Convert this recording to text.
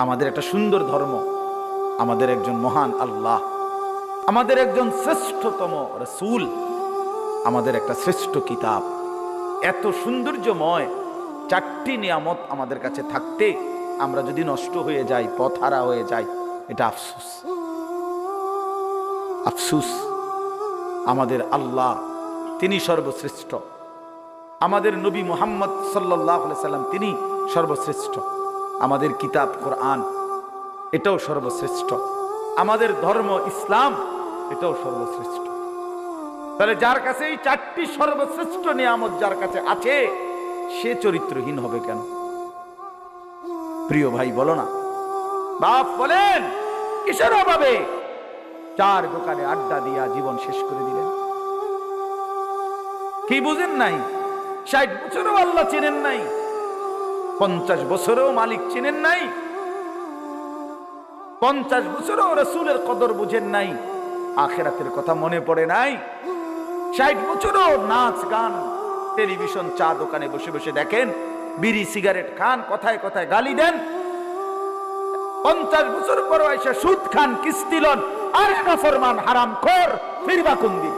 আমাদের একটা সুন্দর ধর্ম, আমাদের একজন মহান আল্লাহ, আমাদের একজন শ্রেষ্ঠতম রাসূল, আমাদের একটা শ্রেষ্ঠ কিতাব, এত সৌন্দর্যময় চারটি নিয়ামত আমাদের কাছে থাকতে আমরা যদি নষ্ট হয়ে যাই, পথহারা হয়ে যাই, এটা আফসোস। আফসোস। আমাদের আল্লাহ তিনি সর্বশ্রেষ্ঠ, আমাদের নবী মুহাম্মদ সাল্লাল্লাহু আলাইহি সাল্লাম তিনি সর্বশ্রেষ্ঠ, আমাদের কিতাব কোরআন এটাও সর্বশ্রেষ্ঠ, আমাদের ধর্ম ইসলাম এটাও সর্বশ্রেষ্ঠ। তাহলে যার কাছে এই চারটি সর্বশ্রেষ্ঠ নিয়ামত যার কাছে আছে, সে চরিত্রহীন হবে কেন? প্রিয় ভাই বলো না, বাপ বলেন কিসের অভাবে চার দোকানে আড্ডা দিয়া জীবন শেষ করে দিলেন? কি বুঝেন নাই? 60 বছরেও আল্লাহ চেনেন নাই, 50 বছরেও মালিক চেনেন নাই, 50 বছরেও রাসূলের কদর বুঝেন নাই, আখিরাতের কথা মনে পড়ে নাই। 60 বছরও নাচ গান, টেলিভিশন, চা দোকানে বসে বসে দেখেন, বিড়ি সিগারেট খান, কথায় কথায় গালি দেন। 50 বছর পর এসে সুদ খান, কিস্তি লন, আর নাফরমান হারামখোর, ফিরবা কোন দিন?